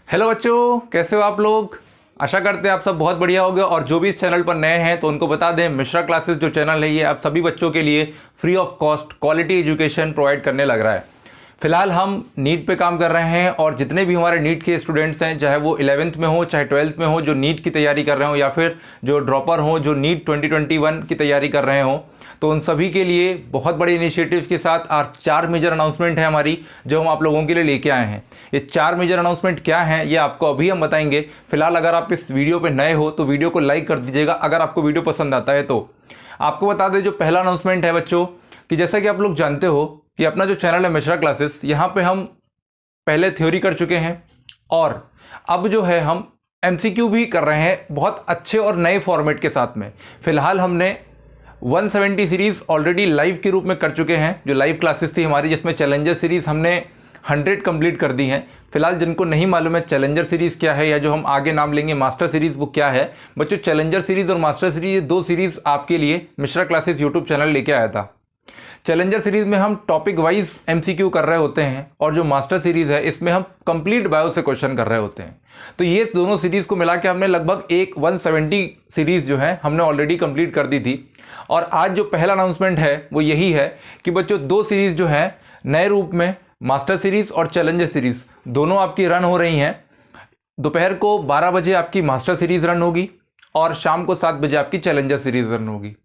Hello बच्चों, कैसे हो आप लोग। आशा करते हैं आप सब बहुत बढ़िया होंगे। और जो भी इस चैनल पर नए हैं तो उनको बता दें, मिश्रा क्लासेस जो चैनल है ये आप सभी बच्चों के लिए free of cost quality education provide करने लग रहा है। फिलहाल हम नीट पे काम कर रहे हैं और जितने भी हमारे नीट के स्टूडेंट्स हैं, चाहे वो 11th में हो चाहे 12th में हो, जो नीट की तैयारी कर रहे हो या फिर जो ड्रॉपर हो जो नीट 2021 की तैयारी कर रहे हो, तो उन सभी के लिए बहुत बड़े इनिशिएटिव के साथ और 4 मेजर अनाउंसमेंट है हमारी जो हम आप लोगों के लिए लेके आए हैं। ये 4 मेजर अनाउंसमेंट क्या हैं ये आपको अभी हम बताएंगे। फिलहाल अगर आप इस वीडियो पे नए हो तो वीडियो को लाइक कर दीजिएगा अगर आपको वीडियो पसंद आता है तो। आपको बता दें, जो पहला अनाउंसमेंट है बच्चों, कि जैसा कि आप लोग जानते हो कि अपना जो चैनल है मिश्रा क्लासेस, यहाँ पे हम पहले थ्योरी कर चुके हैं और अब जो है हम एमसीक्यू भी कर रहे हैं बहुत अच्छे और नए फॉर्मेट के साथ में। फिलहाल हमने 170 सीरीज़ ऑलरेडी लाइव के रूप में कर चुके हैं, जो लाइव क्लासेस थी हमारी, जिसमें चैलेंजर सीरीज़ हमने 100 कंप्लीट कर दी हैं। फिलहाल जिनको नहीं मालूम है चैलेंजर सीरीज़ क्या है या जो हम आगे नाम लेंगे मास्टर सीरीज़ वो क्या है, बच्चों चैलेंजर सीरीज़ और मास्टर सीरीज़ ये 2 सीरीज़ आपके लिए मिश्रा क्लासेस यूट्यूब चैनल लेके आया था। चैलेंजर सीरीज़ में हम टॉपिक वाइज एमसीक्यू कर रहे होते हैं और जो मास्टर सीरीज़ है इसमें हम कंप्लीट बायो से क्वेश्चन कर रहे होते हैं। तो ये दोनों सीरीज़ को मिला के हमने लगभग 170 सीरीज़ जो है हमने ऑलरेडी कंप्लीट कर दी थी। और आज जो पहला अनाउंसमेंट है वो यही है कि बच्चों 2 सीरीज़ जो है नए रूप में, मास्टर सीरीज़ और चैलेंजर सीरीज़ दोनों आपकी रन हो रही हैं। दोपहर को 12 बजे आपकी मास्टर सीरीज़ रन होगी और शाम को 7 बजे आपकी चैलेंजर सीरीज़ रन होगी।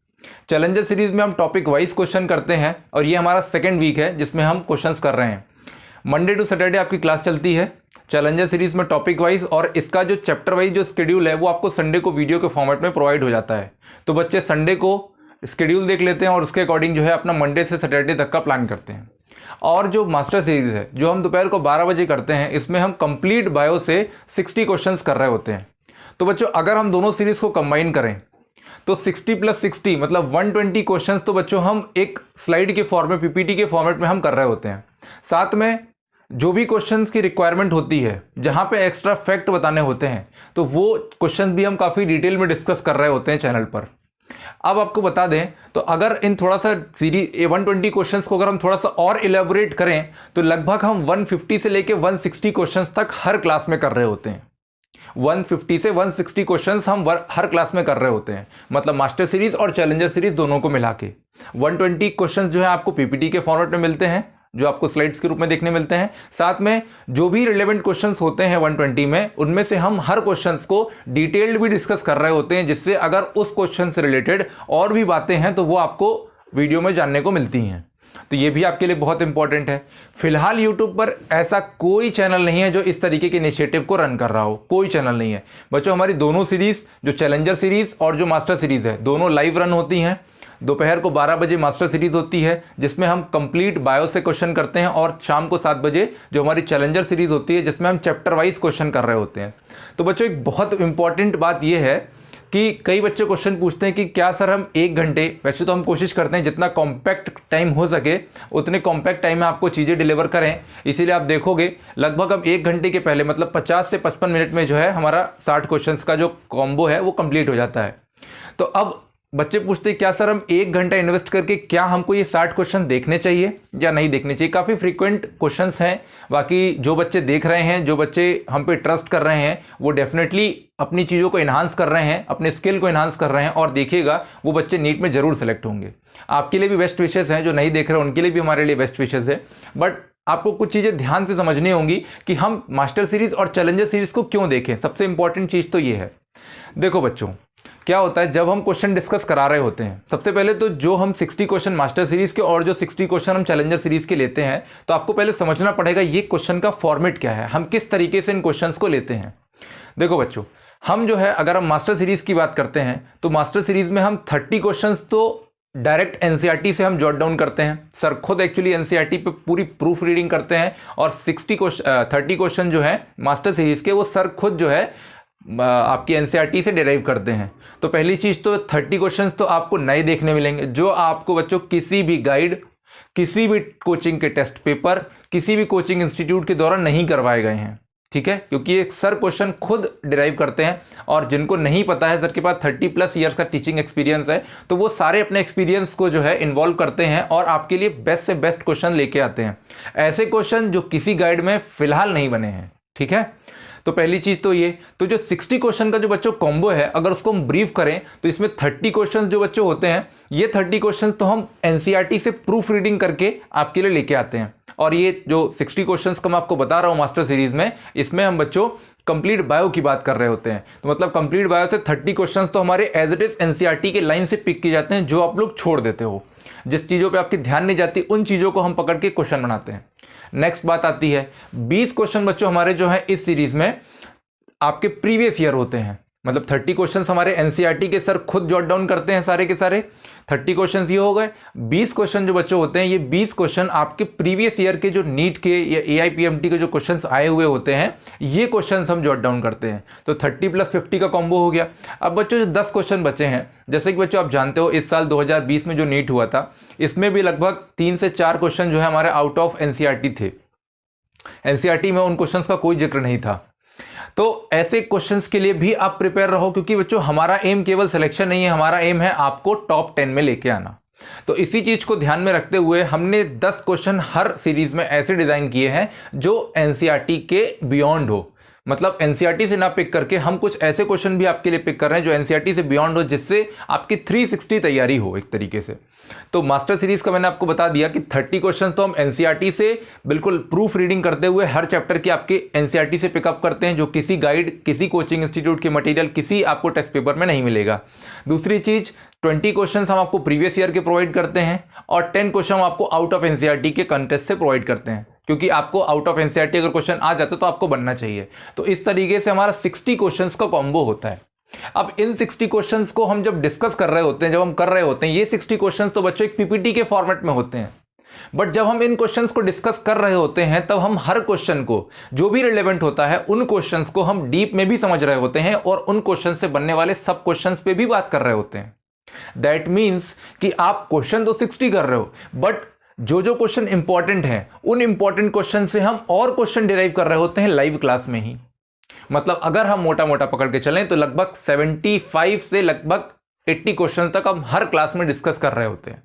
चैलेंजर सीरीज़ में हम टॉपिक वाइज क्वेश्चन करते हैं और ये हमारा सेकेंड वीक है जिसमें हम क्वेश्चंस कर रहे हैं। मंडे टू सैटरडे आपकी क्लास चलती है चैलेंजर सीरीज़ में टॉपिक वाइज, और इसका जो चैप्टर वाइज जो शेड्यूल है वो आपको संडे को वीडियो के फॉर्मेट में प्रोवाइड हो जाता है। तो बच्चे संडे को शेड्यूल देख लेते हैं और उसके अकॉर्डिंग जो है अपना मंडे से सैटरडे तक का प्लान करते हैं। और जो मास्टर सीरीज़ है जो हम दोपहर को 12 बजे करते हैं, इसमें हम कंप्लीट बायो से 60 क्वेश्चंस कर रहे होते हैं। तो बच्चों अगर हम दोनों सीरीज़ को कंबाइन करें तो 60 + 60 मतलब 120 क्वेश्चंस तो बच्चों हम एक स्लाइड के फॉर्म में, पीपीटी के फॉर्मेट में हम कर रहे होते हैं। साथ में जो भी क्वेश्चंस की रिक्वायरमेंट होती है, जहां पे एक्स्ट्रा फैक्ट बताने होते हैं, तो वो क्वेश्चन भी हम काफ़ी डिटेल में डिस्कस कर रहे होते हैं चैनल पर। अब आपको बता दें तो अगर इन थोड़ा सा सीरीज 120 क्वेश्चंस को अगर हम थोड़ा सा और इलेबोरेट करें तो लगभग हम 150 से लेके 160 क्वेश्चंस तक हर क्लास में कर रहे होते हैं। 150 से 160 क्वेश्चंस हम हर क्लास में कर रहे होते हैं, मतलब मास्टर सीरीज और चैलेंजर सीरीज दोनों को मिला के 120 क्वेश्चंस जो है आपको पीपीटी के फॉर्मेट में मिलते हैं, जो आपको स्लाइड्स के रूप में देखने मिलते हैं। साथ में जो भी रिलेवेंट क्वेश्चंस होते हैं 120 में, उनमें से हम हर क्वेश्चंस को डिटेल्ड भी डिस्कस कर रहे होते हैं, जिससे अगर उस क्वेश्चन से रिलेटेड और भी बातें हैं तो वो आपको वीडियो में जानने को मिलती हैं। तो ये भी आपके लिए बहुत इंपॉर्टेंट है। फिलहाल यूट्यूब पर ऐसा कोई चैनल नहीं है जो इस तरीके के इनिशिएटिव को रन कर रहा हो, कोई चैनल नहीं है। बच्चों हमारी दोनों सीरीज, जो चैलेंजर सीरीज और जो मास्टर सीरीज है, दोनों लाइव रन होती हैं। दोपहर को 12 बजे मास्टर सीरीज होती है जिसमें हम कंप्लीट बायो से क्वेश्चन करते हैं, और शाम को 7 बजे जो हमारी चैलेंजर सीरीज होती है जिसमें हम चैप्टर वाइज क्वेश्चन कर रहे होते हैं। तो बच्चों एक बहुत इंपॉर्टेंट बात यह है कि कई बच्चे क्वेश्चन पूछते हैं कि क्या सर हम 1 घंटे, वैसे तो हम कोशिश करते हैं जितना कॉम्पैक्ट टाइम हो सके उतने कॉम्पैक्ट टाइम में आपको चीज़ें डिलीवर करें, इसीलिए आप देखोगे लगभग हम 1 घंटे के पहले मतलब 50 से 55 मिनट में जो है हमारा 60 क्वेश्चंस का जो कॉम्बो है वो कंप्लीट हो जाता है। तो अब बच्चे पूछते हैं क्या सर हम 1 घंटा इन्वेस्ट करके क्या हमको ये 60 क्वेश्चन देखने चाहिए या नहीं देखने चाहिए। काफ़ी फ्रीक्वेंट क्वेश्चंस हैं। बाकी जो बच्चे देख रहे हैं, जो बच्चे हम पे ट्रस्ट कर रहे हैं, वो डेफिनेटली अपनी चीज़ों को इन्हांस कर रहे हैं, अपने स्किल को इन्हांस कर रहे हैं, और देखिएगा वो बच्चे नीट में ज़रूर सेलेक्ट होंगे। आपके लिए भी बेस्ट विशेज़ हैं, जो नहीं देख रहे हैं उनके लिए भी हमारे लिए बेस्ट विशेज़ है। बट आपको कुछ चीज़ें ध्यान से समझनी होंगी कि हम मास्टर सीरीज़ और चैलेंजर सीरीज़ को क्यों देखें। सबसे इंपॉर्टेंट चीज़ तो ये है, देखो बच्चों क्या होता है जब हम क्वेश्चन डिस्कस करा रहे होते हैं, सबसे पहले तो जो हम 60 क्वेश्चन मास्टर सीरीज के और जो 60 क्वेश्चन हम चैलेंजर सीरीज के लेते हैं, तो आपको पहले समझना पड़ेगा ये क्वेश्चन का फॉर्मेट क्या है, हम किस तरीके से इन क्वेश्चंस को लेते हैं। देखो बच्चों, हम जो है अगर हम मास्टर सीरीज की बात करते हैं तो मास्टर सीरीज में हम 30 क्वेश्चन तो डायरेक्ट एनसीईआरटी से हम जॉट डाउन करते हैं। सर खुद एक्चुअली एनसीईआरटी पे पूरी प्रूफ रीडिंग करते हैं, और 30 क्वेश्चन जो है मास्टर सीरीज के वो सर खुद जो है आपकी एनसीईआरटी से डिराइव करते हैं। तो पहली चीज़ तो 30 क्वेश्चंस तो आपको नए देखने मिलेंगे, जो आपको बच्चों किसी भी गाइड, किसी भी कोचिंग के टेस्ट पेपर, किसी भी कोचिंग इंस्टीट्यूट के द्वारा नहीं करवाए गए हैं। ठीक है, क्योंकि ये सर क्वेश्चन खुद डिराइव करते हैं, और जिनको नहीं पता है, सर के पास 30+ ईयर्स का टीचिंग एक्सपीरियंस है, तो वो सारे अपने एक्सपीरियंस को जो है इन्वॉल्व करते हैं और आपके लिए बेस्ट से बेस्ट क्वेश्चन लेके आते हैं, ऐसे क्वेश्चन जो किसी गाइड में फिलहाल नहीं बने हैं। ठीक है, तो पहली चीज तो ये, तो जो 60 क्वेश्चन का जो बच्चों कॉम्बो है, अगर उसको हम ब्रीफ करें तो इसमें 30 क्वेश्चन जो बच्चों होते हैं, ये 30 क्वेश्चन तो हम एनसीईआरटी से प्रूफ रीडिंग करके आपके लिए लेके आते हैं। और ये जो 60 क्वेश्चंस का मैं आपको बता रहा हूं मास्टर सीरीज में, इसमें हम बच्चों कंप्लीट बायो की बात कर रहे होते हैं। तो मतलब कंप्लीट बायो से 30 क्वेश्चंस तो हमारे एज इट इज एनसीईआरटी के लाइन से पिक किए जाते हैं, जो आप लोग छोड़ देते हो। जिस चीज़ों पे आपकी ध्यान नहीं जाती उन चीज़ों को हम पकड़ के क्वेश्चन बनाते हैं। नेक्स्ट बात आती है 20 क्वेश्चन बच्चों हमारे जो है इस सीरीज में आपके प्रीवियस ईयर होते हैं। मतलब 30 क्वेश्चंस हमारे एनसीईआरटी के सर खुद जॉट डाउन करते हैं सारे के सारे। 30 क्वेश्चंस ये हो गए। 20 क्वेश्चन जो बच्चों होते हैं, ये 20 क्वेश्चन आपके प्रीवियस ईयर के जो नीट के या एआईपीएमटी के जो क्वेश्चंस आए हुए होते हैं, ये क्वेश्चंस हम जॉट डाउन करते हैं। तो 30 + 50 का कॉम्बो हो गया। अब बच्चों जो 10 क्वेश्चन बचे हैं, जैसे कि बच्चों आप जानते हो इस साल 2020 में जो नीट हुआ था, इसमें भी लगभग 3 से 4 क्वेश्चन जो है हमारे आउट ऑफ एनसीईआरटी थे। एनसीईआरटी में उन क्वेश्चंस का कोई जिक्र नहीं था। तो ऐसे क्वेश्चंस के लिए भी आप प्रिपेयर रहो, क्योंकि बच्चों हमारा एम केवल सिलेक्शन नहीं है, हमारा एम है आपको टॉप 10 में लेके आना। तो इसी चीज को ध्यान में रखते हुए हमने 10 क्वेश्चन हर सीरीज में ऐसे डिजाइन किए हैं जो एनसीईआरटी के बियॉन्ड हो। मतलब एनसीईआरटी से ना पिक करके हम कुछ ऐसे क्वेश्चन भी आपके लिए पिक कर रहे हैं जो एनसीईआरटी से बियॉन्ड हो, जिससे आपकी 360 तैयारी हो एक तरीके से। तो मास्टर सीरीज का मैंने आपको बता दिया कि 30 क्वेश्चन तो हम एनसीईआरटी से बिल्कुल प्रूफ रीडिंग करते हुए हर चैप्टर की आपके एनसीईआरटी से पिकअप करते हैं, जो किसी गाइड, किसी कोचिंग इंस्टीट्यूट के मटेरियल, किसी आपको टेस्ट पेपर में नहीं मिलेगा। दूसरी चीज 20 क्वेश्चन हम आपको प्रीवियस ईयर के प्रोवाइड करते हैं और 10 क्वेश्चन हम आपको आउट ऑफ एनसीईआरटी के कंटेस्ट से प्रोवाइड करते हैं, क्योंकि आपको आउट ऑफ एनसीईआरटी अगर क्वेश्चन आ जाता तो आपको बनना चाहिए। तो इस तरीके से हमारा 60 क्वेश्चंस का कॉम्बो होता है। अब इन 60 क्वेश्चंस को हम जब डिस्कस कर रहे होते हैं, जब हम कर रहे होते हैं, ये 60 क्वेश्चंस तो बच्चों एक पीपीटी के फॉर्मेट में होते हैं। बट जब हम इन क्वेश्चंस को डिस्कस कर रहे होते हैं, तब हम हर क्वेश्चन को जो भी रिलेवेंट होता है उन क्वेश्चंस को हम डीप में भी समझ रहे होते हैं और उन क्वेश्चन से बनने वाले सब क्वेश्चंस पे भी बात कर रहे होते हैं। दैट मीन्स कि आप क्वेश्चन तो 60 कर रहे हो, बट जो जो क्वेश्चन इंपॉर्टेंट है उन इंपॉर्टेंट क्वेश्चन से हम और क्वेश्चन डिराइव कर रहे होते हैं लाइव क्लास में ही। मतलब अगर हम मोटा मोटा पकड़ के चलें तो लगभग 75 से लगभग 80 क्वेश्चन तक हम हर क्लास में डिस्कस कर रहे होते हैं।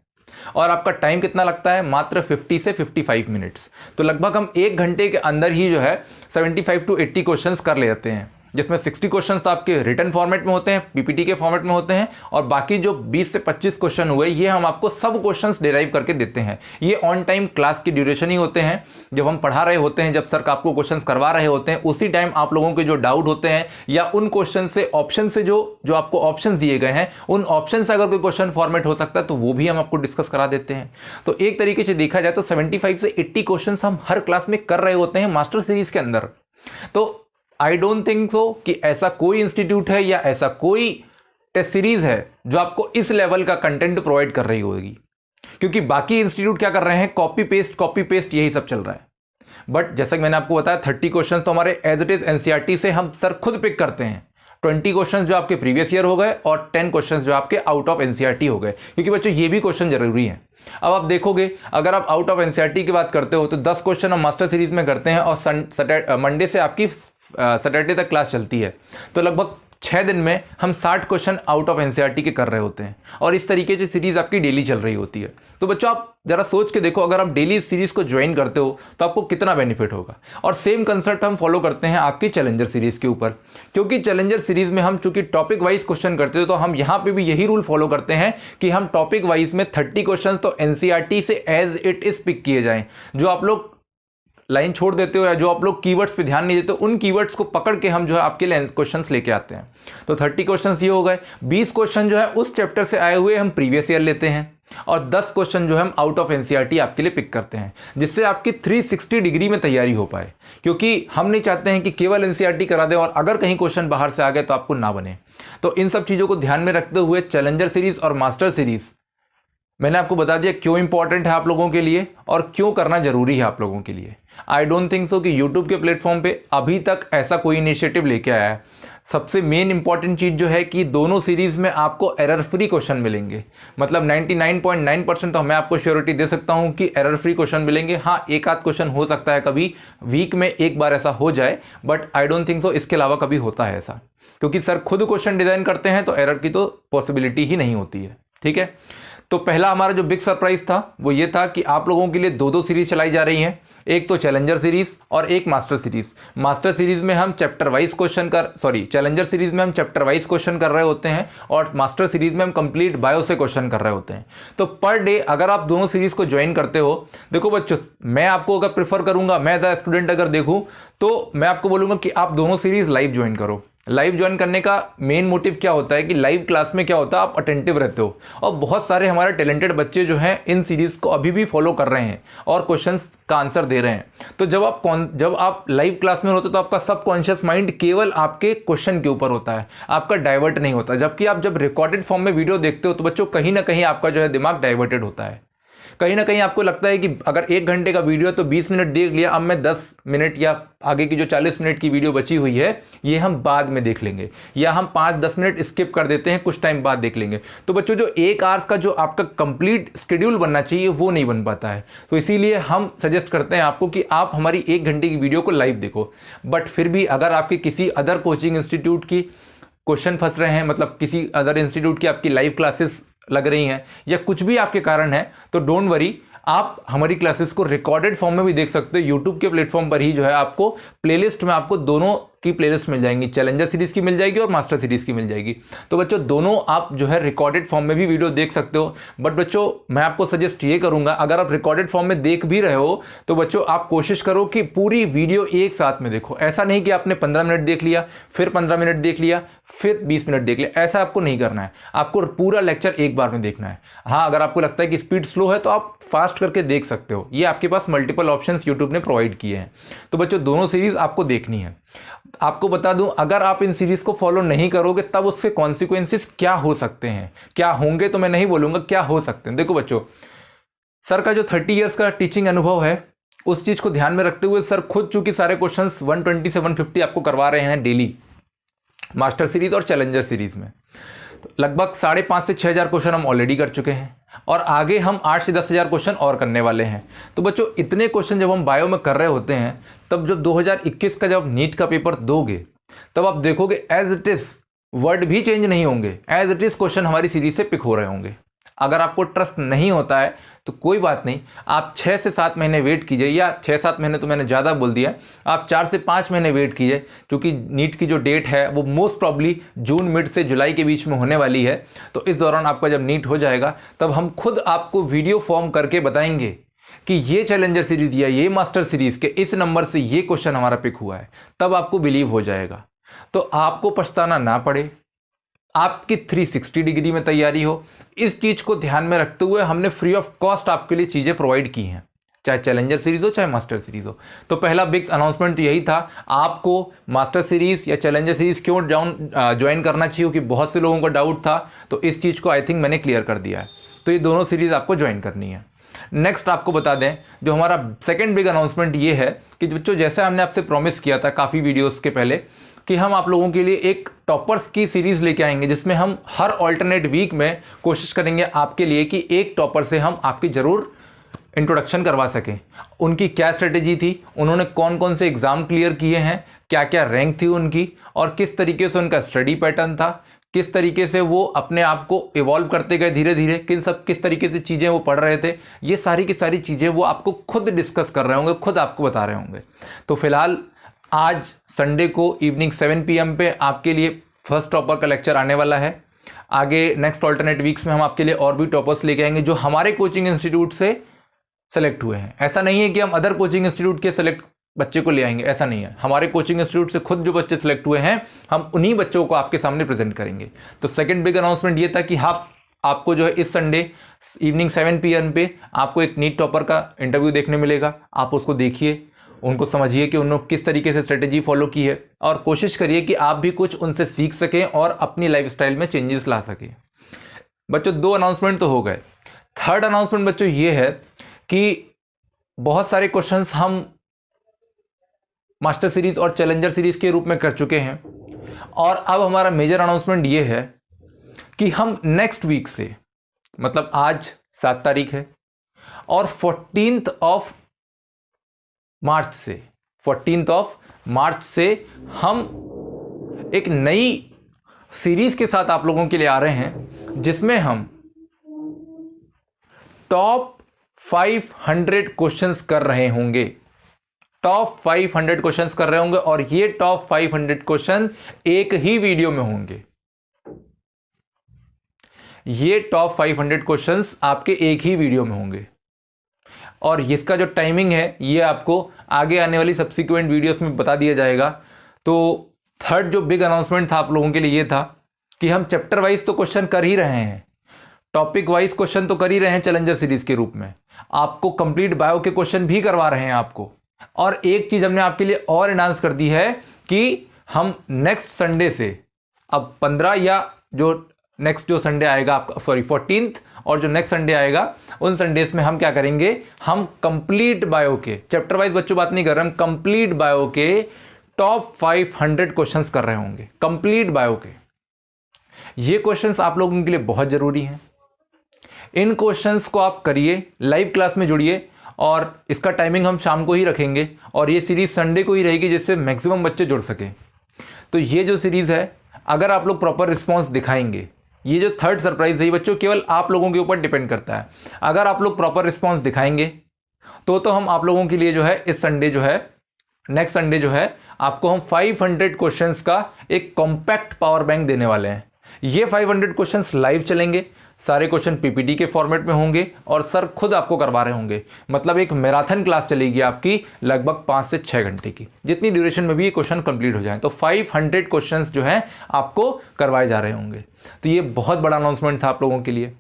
और आपका टाइम कितना लगता है? मात्र 50 से 55 मिनट्स। तो लगभग हम 1 घंटे के अंदर ही जो है 75 to 80 क्वेश्चन कर लेते हैं, जिसमें 60 क्वेश्चन तो आपके रिटन फॉर्मेट में होते हैं, पीपीटी के फॉर्मेट में होते हैं, और बाकी जो 20 से 25 क्वेश्चन हुए ये हम आपको सब क्वेश्चंस डिराइव करके देते हैं। ये ऑन टाइम क्लास की ड्यूरेशन ही होते हैं, जब हम पढ़ा रहे होते हैं, जब सर आपको क्वेश्चंस करवा रहे होते हैं, उसी टाइम आप लोगों के जो डाउट होते हैं या उन क्वेश्चन से ऑप्शन से जो आपको ऑप्शन दिए गए हैं, उन ऑप्शन से अगर कोई क्वेश्चन फॉर्मेट हो सकता है तो वो भी हम आपको डिस्कस करा देते हैं। तो एक तरीके से देखा जाए तो 75 से 80 क्वेश्चन हम हर क्लास में कर रहे होते हैं मास्टर सीरीज के अंदर। तो आई डोंट थिंक सो कि ऐसा कोई इंस्टीट्यूट है या ऐसा कोई टेस्ट सीरीज है जो आपको इस लेवल का कंटेंट प्रोवाइड कर रही होगी, क्योंकि बाकी इंस्टीट्यूट क्या कर रहे हैं, कॉपी पेस्ट यही सब चल रहा है। बट जैसा कि मैंने आपको बताया 30 क्वेश्चन तो हमारे एज इट इज एनसीईआरटी से हम सर खुद पिक करते हैं। 20 क्वेश्चन जो आपके प्रीवियस ईयर हो गए और 10 क्वेश्चन जो आपके आउट ऑफ एनसीईआरटी हो गए, क्योंकि बच्चों ये भी क्वेश्चन जरूरी है। अब आप देखोगे, अगर आप आउट ऑफ एनसीईआरटी की बात करते हो तो 10 क्वेश्चन हम मास्टर सीरीज में करते हैं और मंडे से आपकी सैटरडे तक क्लास चलती है। तो लगभग 6 दिन में हम 60 क्वेश्चन आउट ऑफ एनसीईआरटी के कर रहे होते हैं, और इस तरीके से सीरीज आपकी डेली चल रही होती है। तो बच्चों आप जरा सोच के देखो, अगर आप डेली इस सीरीज को ज्वाइन करते हो तो आपको कितना बेनिफिट होगा। और सेम कंसेप्ट हम फॉलो करते हैं आपकी चैलेंजर सीरीज के ऊपर, क्योंकि चैलेंजर सीरीज में हम चूंकि टॉपिक वाइज क्वेश्चन करते हो, तो हम यहाँ पे भी यही रूल फॉलो करते हैं कि हम टॉपिक वाइज में 30 क्वेश्चन तो एनसीईआरटी से एज इट इज पिक किए जाएं। जो आप लोग लाइन छोड़ देते हो या जो आप लोग कीवर्ड्स पे ध्यान नहीं देते, उन कीवर्ड्स को पकड़ के हम जो है आपके लिए क्वेश्चंस लेके आते हैं। तो 30 क्वेश्चंस ये हो गए। 20 क्वेश्चन जो है उस चैप्टर से आए हुए हम प्रीवियस ईयर लेते हैं, और 10 क्वेश्चन जो है हम आउट ऑफ एनसीईआरटी आपके लिए पिक करते हैं, जिससे आपकी 360 डिग्री में तैयारी हो पाए। क्योंकि हम नहीं चाहते हैं कि केवल एनसीईआरटी करा दें और अगर कहीं क्वेश्चन बाहर से आ गए तो आपको ना बने। तो इन सब चीज़ों को ध्यान में रखते हुए चैलेंजर सीरीज और मास्टर सीरीज मैंने आपको बता दिया क्यों इंपॉर्टेंट है आप लोगों के लिए और क्यों करना जरूरी है आप लोगों के लिए। आई डोंट थिंक सो कि यूट्यूब के प्लेटफॉर्म पे अभी तक ऐसा कोई इनिशिएटिव लेके आया है। सबसे मेन इंपॉर्टेंट चीज़ जो है कि दोनों सीरीज में आपको एरर फ्री क्वेश्चन मिलेंगे। मतलब 99.9% तो मैं आपको श्योरिटी दे सकता हूं कि एरर फ्री क्वेश्चन मिलेंगे। हाँ, एक आध क्वेश्चन हो सकता है कभी वीक में एक बार ऐसा हो जाए, but I don't think so इसके अलावा कभी होता है ऐसा, क्योंकि सर खुद क्वेश्चन डिजाइन करते हैं तो एरर की तो पॉसिबिलिटी ही नहीं होती है। ठीक है, तो पहला हमारा जो बिग सरप्राइज था वो ये था कि आप लोगों के लिए दो दो सीरीज चलाई जा रही हैं, एक तो चैलेंजर सीरीज और एक मास्टर सीरीज। मास्टर सीरीज में हम चैप्टर वाइज चैलेंजर सीरीज में हम चैप्टर वाइज क्वेश्चन कर रहे होते हैं और मास्टर सीरीज में हम कंप्लीट बायो से क्वेश्चन कर रहे होते हैं। तो पर डे अगर आप दोनों सीरीज को ज्वाइन करते हो, देखो बच्चों मैं आपको अगर प्रेफर करूंगा, मैं एज अ स्टूडेंट अगर देखूं तो मैं आपको बोलूंगा कि आप दोनों सीरीज लाइव ज्वाइन करो। लाइव ज्वाइन करने का मेन मोटिव क्या होता है कि लाइव क्लास में क्या होता है, आप अटेंटिव रहते हो और बहुत सारे हमारे टैलेंटेड बच्चे जो हैं इन सीरीज को अभी भी फॉलो कर रहे हैं और क्वेश्चंस का आंसर दे रहे हैं। तो जब आप लाइव क्लास में होते हो तो आपका सबकॉन्शियस माइंड केवल आपके क्वेश्चन के ऊपर होता है, आपका डाइवर्ट नहीं होता। जबकि आप जब रिकॉर्डेड फॉर्म में वीडियो देखते हो तो बच्चों कहीं ना कहीं आपका जो है दिमाग डाइवर्टेड होता है। कहीं ना कहीं आपको लगता है कि अगर 1 घंटे का वीडियो है तो 20 मिनट देख लिया, अब मैं 10 मिनट या आगे की जो 40 मिनट की वीडियो बची हुई है ये हम बाद में देख लेंगे, या हम 5-10 मिनट स्किप कर देते हैं, कुछ टाइम बाद देख लेंगे। तो बच्चों जो 1 आवर्स का जो आपका कंप्लीट शेड्यूल बनना चाहिए वो नहीं बन पाता है। तो इसीलिए हम सजेस्ट करते हैं आपको कि आप हमारी 1 घंटे की वीडियो को लाइव देखो। बट फिर भी अगर आपके किसी अदर कोचिंग इंस्टीट्यूट की क्वेश्चन फंस रहे हैं, मतलब किसी अदर इंस्टीट्यूट की आपकी लाइव क्लासेस लग रही हैं या कुछ भी आपके कारण है, तो डोंट वरी, आप हमारी क्लासेस को रिकॉर्डेड फॉर्म में भी देख सकते हो। यूट्यूब के प्लेटफॉर्म पर ही जो है आपको प्लेलिस्ट में आपको दोनों की प्लेलिस्ट मिल जाएंगी, चैलेंजर सीरीज की मिल जाएगी और मास्टर सीरीज की मिल जाएगी। तो बच्चों दोनों आप जो है रिकॉर्डेड फॉर्म में भी वीडियो देख सकते हो। बट बच्चों मैं आपको सजेस्ट ये करूंगा, अगर आप रिकॉर्डेड फॉर्म में देख भी रहे हो तो बच्चों आप कोशिश करो कि पूरी वीडियो एक साथ में देखो। ऐसा नहीं कि आपने 15 मिनट देख लिया, फिर 15 मिनट देख लिया, फिर 20 मिनट देख लिया, ऐसा आपको नहीं करना है। आपको पूरा लेक्चर एक बार में देखना है। हाँ, अगर आपको लगता है कि स्पीड स्लो है तो आप फास्ट करके देख सकते हो, ये आपके पास मल्टीपल ऑप्शंस यूट्यूब ने प्रोवाइड किए हैं। तो बच्चों दोनों सीरीज आपको देखनी है। आपको बता दूं, अगर आप इन सीरीज को फॉलो नहीं करोगे तब उससे कॉन्सिक्वेंसेस क्या हो सकते हैं, क्या होंगे तो मैं नहीं बोलूंगा, क्या हो सकते हैं। देखो बच्चों, सर का जो 30 इयर्स का टीचिंग अनुभव है उस चीज को ध्यान में रखते हुए सर खुद चूंकि सारे क्वेश्चंस 120 से 150 आपको करवा रहे हैं डेली मास्टर सीरीज और चैलेंजर सीरीज में, तो लगभग 5,500 से 6,000 क्वेश्चन हम ऑलरेडी कर चुके हैं और आगे हम 8 से 10,000 क्वेश्चन और करने वाले हैं। तो बच्चों इतने क्वेश्चन जब हम बायो में कर रहे होते हैं, तब जब 2021 का जब नीट का पेपर दोगे तब आप देखोगे एज इट इज वर्ड भी चेंज नहीं होंगे, एज इट इज क्वेश्चन हमारी सीरीज से पिक हो रहे होंगे। अगर आपको ट्रस्ट नहीं होता है तो कोई बात नहीं, आप 6 से 7 महीने वेट कीजिए, या 6-7 महीने तो मैंने ज़्यादा बोल दिया, आप 4 से 5 महीने वेट कीजिए, क्योंकि नीट की जो डेट है वो मोस्ट प्रॉब्ली जून मिड से जुलाई के बीच में होने वाली है। तो इस दौरान आपका जब नीट हो जाएगा तब हम खुद आपको वीडियो फॉर्म करके बताएंगे कि ये चैलेंजर सीरीज या ये मास्टर सीरीज के इस नंबर से ये क्वेश्चन हमारा पिक हुआ है, तब आपको बिलीव हो जाएगा। तो आपको पछताना ना पड़े, आपकी 360 डिग्री में तैयारी हो, इस चीज को ध्यान में रखते हुए हमने फ्री ऑफ कॉस्ट आपके लिए चीजें प्रोवाइड की हैं, चाहे चैलेंजर सीरीज हो चाहे मास्टर सीरीज हो। तो पहला बिग अनाउंसमेंट तो यही था, आपको मास्टर सीरीज या चैलेंजर सीरीज क्यों ज्वाइन करना चाहिए, क्योंकि बहुत से लोगों का डाउट था। तो इस चीज को आई थिंक मैंने क्लियर कर दिया है। तो ये दोनों सीरीज आपको ज्वाइन करनी है। नेक्स्ट आपको बता दें, जो हमारा सेकेंड बिग अनाउंसमेंट ये है कि बच्चों जैसे हमने आपसे प्रॉमिस किया था काफ़ी वीडियोस के पहले कि हम आप लोगों के लिए एक टॉपर्स की सीरीज लेके आएंगे, जिसमें हम हर ऑल्टरनेट वीक में कोशिश करेंगे आपके लिए कि एक टॉपर से हम आपकी ज़रूर इंट्रोडक्शन करवा सकें। उनकी क्या स्ट्रेटेजी थी, उन्होंने कौन कौन से एग्ज़ाम क्लियर किए हैं, क्या क्या रैंक थी उनकी, और किस तरीके से उनका स्टडी पैटर्न था, किस तरीके से वो अपने आप को इवॉल्व करते गए धीरे धीरे, किस तरीके से चीज़ें वो पढ़ रहे थे, ये सारी की सारी चीज़ें वो आपको खुद डिस्कस कर रहे होंगे, खुद आपको बता रहे होंगे। तो फिलहाल आज संडे को इवनिंग 7 PM पे आपके लिए फर्स्ट टॉपर का लेक्चर आने वाला है। आगे नेक्स्ट ऑल्टरनेट वीक्स में हम आपके लिए और भी टॉपर्स लेके आएंगे जो हमारे कोचिंग इंस्टीट्यूट से सेलेक्ट हुए हैं। ऐसा नहीं है कि हम अदर कोचिंग इंस्टीट्यूट के सेलेक्ट बच्चे को ले आएंगे, ऐसा नहीं है। हमारे कोचिंग इंस्टीट्यूट से खुद जो बच्चे सेलेक्ट हुए हैं हम उन्हीं बच्चों को आपके सामने प्रेजेंट करेंगे। तो सेकंड बिग अनाउंसमेंट ये था कि आपको जो है इस संडे इवनिंग 7 PM पे आपको एक नीट टॉपर का इंटरव्यू देखने मिलेगा। आप उसको देखिए, उनको समझिए कि उन्होंने किस तरीके से स्ट्रेटेजी फॉलो की है, और कोशिश करिए कि आप भी कुछ उनसे सीख सकें और अपनी लाइफस्टाइल में चेंजेस ला सकें। बच्चों 2 अनाउंसमेंट तो हो गए। थर्ड अनाउंसमेंट बच्चों ये है कि बहुत सारे क्वेश्चंस हम मास्टर सीरीज और चैलेंजर सीरीज के रूप में कर चुके हैं, और अब हमारा मेजर अनाउंसमेंट ये है कि हम नेक्स्ट वीक से, मतलब आज 7 तारीख है, और 14th ऑफ मार्च से हम एक नई सीरीज के साथ आप लोगों के लिए आ रहे हैं, जिसमें हम टॉप 500 क्वेश्चंस कर रहे होंगे, टॉप 500 क्वेश्चंस कर रहे होंगे, और ये टॉप 500 क्वेश्चन एक ही वीडियो में होंगे। ये टॉप 500 क्वेश्चंस आपके एक ही वीडियो में होंगे, और इसका जो टाइमिंग है ये आपको आगे आने वाली सब्सिक्वेंट वीडियोस में बता दिया जाएगा। तो थर्ड जो बिग अनाउंसमेंट था आप लोगों के लिए ये था कि हम चैप्टर वाइज तो क्वेश्चन कर ही रहे हैं, टॉपिक वाइज क्वेश्चन तो कर ही रहे हैं चैलेंजर सीरीज के रूप में, आपको कंप्लीट बायो के क्वेश्चन भी करवा रहे हैं आपको। और एक चीज हमने आपके लिए और एनहांस कर दी है कि हम नेक्स्ट संडे से, अब 15 या जो नेक्स्ट जो संडे आएगा आपका, सॉरी 14th, और जो नेक्स्ट संडे आएगा उन संडेज में हम क्या करेंगे, हम कंप्लीट बायो के, चैप्टर वाइज बच्चों बात नहीं कर रहे, हम कंप्लीट बायो के टॉप 500 क्वेश्चंस कर रहे होंगे, कंप्लीट बायो के। ये क्वेश्चंस आप लोगों के लिए बहुत जरूरी हैं। इन क्वेश्चंस को आप करिए, लाइव क्लास में जुड़िए, और इसका टाइमिंग हम शाम को ही रखेंगे, और ये सीरीज संडे को ही रहेगी जिससे मैक्सिमम बच्चे जुड़ सके। तो ये जो सीरीज है, अगर आप लोग प्रॉपर रिस्पॉन्स दिखाएंगे, ये जो थर्ड सरप्राइज है बच्चों केवल आप लोगों के ऊपर डिपेंड करता है। अगर आप लोग प्रॉपर रिस्पॉन्स दिखाएंगे तो हम आप लोगों के लिए जो है इस संडे जो है, नेक्स्ट संडे जो है, आपको हम 500 क्वेश्चंस का एक कॉम्पैक्ट पावर बैंक देने वाले हैं। ये 500 क्वेश्चंस लाइव चलेंगे, सारे क्वेश्चन पीपीटी के फॉर्मेट में होंगे, और सर खुद आपको करवा रहे होंगे। मतलब एक मैराथन क्लास चलेगी आपकी लगभग 5 से 6 घंटे की, जितनी ड्यूरेशन में भी ये क्वेश्चन कंप्लीट हो जाए। तो 500 क्वेश्चंस जो हैं आपको करवाए जा रहे होंगे। तो ये बहुत बड़ा अनाउंसमेंट था आप लोगों के लिए।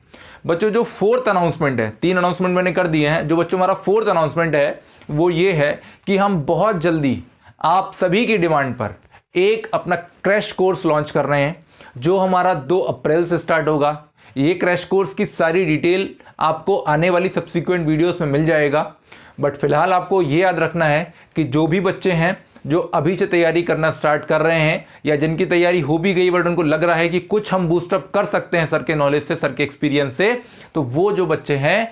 बच्चों जो फोर्थ अनाउंसमेंट है, 3 अनाउंसमेंट मैंने कर दिए हैं, जो बच्चों हमारा फोर्थ अनाउंसमेंट है वो ये है कि हम बहुत जल्दी आप सभी की डिमांड पर एक अपना क्रैश कोर्स लॉन्च कर रहे हैं, जो हमारा 2 अप्रैल से स्टार्ट होगा। ये क्रैश कोर्स की सारी डिटेल आपको आने वाली सब्सिक्वेंट वीडियोस में मिल जाएगा। बट फिलहाल आपको ये याद रखना है कि जो भी बच्चे हैं जो अभी से तैयारी करना स्टार्ट कर रहे हैं, या जिनकी तैयारी हो भी गई बट उनको लग रहा है कि कुछ हम बूस्टअप कर सकते हैं सर के नॉलेज से, सर के एक्सपीरियंस से, तो वो जो बच्चे हैं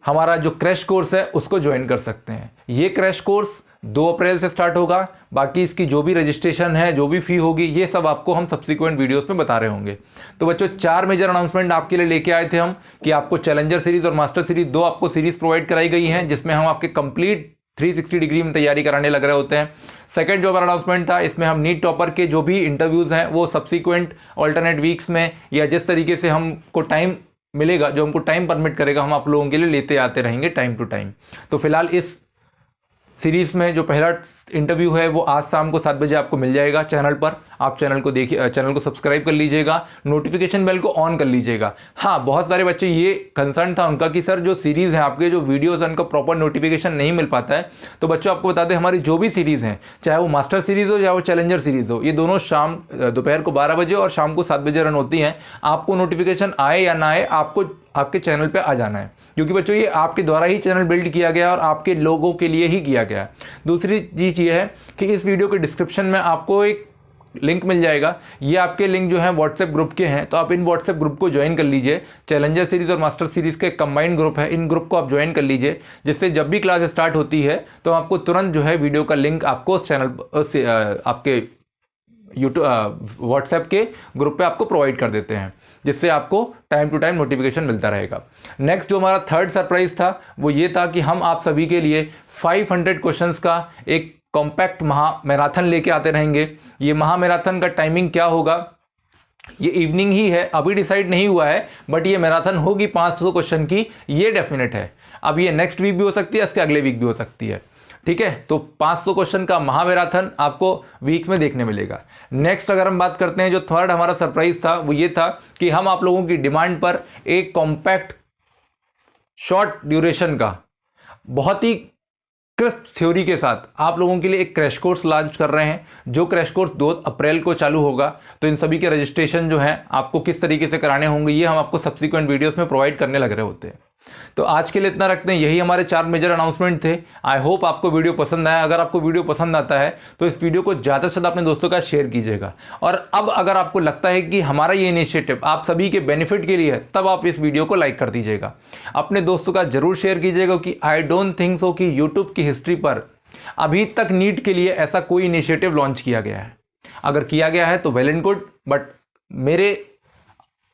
हमारा जो क्रैश कोर्स है उसको ज्वाइन कर सकते हैं। ये क्रैश कोर्स 2 अप्रैल से स्टार्ट होगा। बाकी इसकी जो भी रजिस्ट्रेशन है, जो भी फी होगी, ये सब आपको हम सब्सिक्वेंट वीडियोस में बता रहे होंगे। तो बच्चों 4 मेजर अनाउंसमेंट आपके लिए लेके आए थे हम, कि आपको चैलेंजर सीरीज और मास्टर सीरीज 2 आपको सीरीज प्रोवाइड कराई गई हैं, जिसमें हम आपके कंप्लीट 360 डिग्री में तैयारी कराने लग रहे होते हैं। सेकंड जो हमारा अनाउंसमेंट था, इसमें हम नीट टॉपर के जो भी इंटरव्यूज हैं वो सब्सिक्वेंट ऑल्टरनेट वीक्स में, या जिस तरीके से हमको टाइम मिलेगा, जो हमको टाइम परमिट करेगा, हम आप लोगों के लिए लेते आते रहेंगे टाइम टू टाइम। तो फिलहाल इस सीरीज में जो पहला इंटरव्यू है वो आज शाम को 7 बजे आपको मिल जाएगा चैनल पर। आप चैनल को देखिए, चैनल को सब्सक्राइब कर लीजिएगा, नोटिफिकेशन बेल को ऑन कर लीजिएगा। हाँ, बहुत सारे बच्चे ये कंसर्न था उनका कि सर जो सीरीज़ है आपके, जो वीडियोस हैं, उनका प्रॉपर नोटिफिकेशन नहीं मिल पाता है। तो बच्चों आपको बता दें, हमारी जो भी सीरीज़ हैं, चाहे वो मास्टर सीरीज़ हो या वो चैलेंजर सीरीज़ हो, ये दोनों शाम दोपहर को 12 बजे और शाम को 7 बजे रन होती हैं। आपको नोटिफिकेशन आए या ना आए, आपको आपके चैनल पे आ जाना है, क्योंकि बच्चों ये आपके द्वारा ही चैनल बिल्ड किया गया और आपके लोगों के लिए ही किया गया है। दूसरी चीज़ ये है कि इस वीडियो के डिस्क्रिप्शन में आपको एक लिंक मिल जाएगा। ये आपके लिंक जो है व्हाट्सएप ग्रुप के हैं, तो आप इन व्हाट्सएप ग्रुप को ज्वाइन कर लीजिए। चैलेंजर सीरीज और मास्टर सीरीज के कंबाइंड ग्रुप है, इन ग्रुप को आप ज्वाइन कर लीजिए, जिससे जब भी क्लास स्टार्ट होती है तो आपको तुरंत जो है वीडियो का लिंक आपको चैनल आपके यूट्यूब व्हाट्सएप के ग्रुप पे आपको प्रोवाइड कर देते हैं, जिससे आपको टाइम टू टाइम नोटिफिकेशन मिलता रहेगा। नेक्स्ट जो हमारा थर्ड सरप्राइज था वो ये था कि हम आप सभी के लिए 500 क्वेश्चंस का एक कॉम्पैक्ट मैराथन लेके आते रहेंगे। ये मैराथन का टाइमिंग क्या होगा, ये इवनिंग ही है, अभी डिसाइड नहीं हुआ है, बट ये मैराथन होगी 500 क्वेश्चन की, ये डेफिनेट है। अब ये नेक्स्ट वीक भी हो सकती है, इसके अगले वीक भी हो सकती है, ठीक है। तो 500 क्वेश्चन का मैराथन आपको वीक में देखने मिलेगा। नेक्स्ट अगर हम बात करते हैं, जो थर्ड हमारा सरप्राइज था वो ये था कि हम आप लोगों की डिमांड पर एक कॉम्पैक्ट शॉर्ट ड्यूरेशन का बहुत ही क्रिस्प थ्योरी के साथ आप लोगों के लिए एक क्रैश कोर्स लॉन्च कर रहे हैं, जो क्रैश कोर्स 2 अप्रैल को चालू होगा। तो इन सभी के रजिस्ट्रेशन जो है आपको किस तरीके से कराने होंगे, ये हम आपको सब्सिक्वेंट वीडियोस में प्रोवाइड करने लग रहे होते हैं। तो आज के लिए इतना रखते हैं, यही हमारे 4 मेजर अनाउंसमेंट थे। आई होप आपको वीडियो पसंद आया। अगर आपको वीडियो पसंद आता है तो इस वीडियो को ज़्यादा से ज़्यादा अपने दोस्तों का शेयर कीजिएगा। और अब अगर आपको लगता है कि हमारा ये इनिशिएटिव आप सभी के बेनिफिट के लिए है, तब आप इस वीडियो को लाइक कर दीजिएगा, अपने दोस्तों का जरूर शेयर कीजिएगा। कि आई डोंट थिंक सो कि यूट्यूब की हिस्ट्री पर अभी तक नीट के लिए ऐसा कोई इनिशिएटिव लॉन्च किया गया है। अगर किया गया है तो वेल एंड गुड, बट मेरे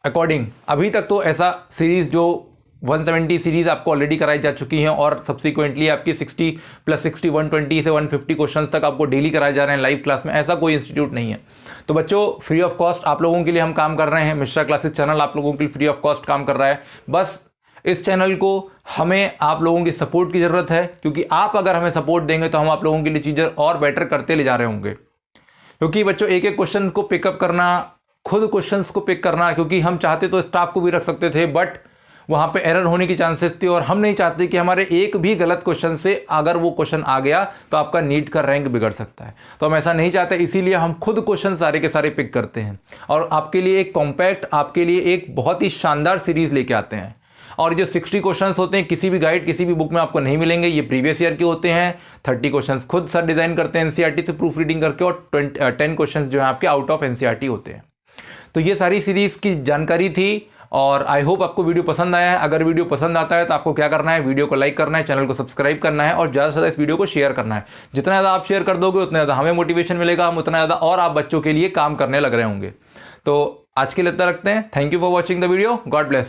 अकॉर्डिंग अभी तक तो ऐसा सीरीज जो 170 सीरीज आपको ऑलरेडी कराई जा चुकी हैं और सब्सिक्वेंटली आपकी 60 + 60 120 से 150 क्वेश्चन तक आपको डेली कराए जा रहे हैं लाइव क्लास में। ऐसा कोई इंस्टीट्यूट नहीं है। तो बच्चों, फ्री ऑफ कॉस्ट आप लोगों के लिए हम काम कर रहे हैं। मिश्रा क्लासेस चैनल आप लोगों के लिए फ्री ऑफ कॉस्ट काम कर रहा है। बस इस चैनल को हमें आप लोगों की सपोर्ट की ज़रूरत है, क्योंकि आप अगर हमें सपोर्ट देंगे तो हम आप लोगों के लिए चीज़ें और बेटर करते ले जा रहे होंगे। क्योंकि बच्चों, एक एक क्वेश्चन को पिकअप करना, खुद क्वेश्चंस को पिक करना, क्योंकि हम चाहते तो स्टाफ को भी रख सकते थे, बट वहाँ पे एरर होने की चांसेस थी और हम नहीं चाहते कि हमारे एक भी गलत क्वेश्चन से अगर वो क्वेश्चन आ गया तो आपका नीट का रैंक बिगड़ सकता है। तो हम ऐसा नहीं चाहते, इसीलिए हम खुद क्वेश्चन सारे के सारे पिक करते हैं और आपके लिए एक कॉम्पैक्ट, आपके लिए एक बहुत ही शानदार सीरीज़ लेके आते हैं। और जो 60 क्वेश्चंस होते हैं किसी भी गाइड, किसी भी बुक में आपको नहीं मिलेंगे। ये प्रीवियस ईयर के होते हैं। 30 क्वेश्चंस खुद सर डिज़ाइन करते हैं एनसीईआरटी से प्रूफ रीडिंग करके, और 10 क्वेश्चंस जो है आपके आउट ऑफ एनसीईआरटी होते हैं। तो ये सारी सीरीज़ की जानकारी थी और आई होप आपको वीडियो पसंद आया है। अगर वीडियो पसंद आता है तो आपको क्या करना है, वीडियो को लाइक करना है, चैनल को सब्सक्राइब करना है और ज़्यादा से ज़्यादा इस वीडियो को शेयर करना है। जितना ज़्यादा आप शेयर कर दोगे उतना ज़्यादा हमें मोटिवेशन मिलेगा, हम उतना ज़्यादा और आप बच्चों के लिए काम करने लग रहे होंगे। तो आज के लिए इतना रखते हैं। Thank you for watching the video. God bless.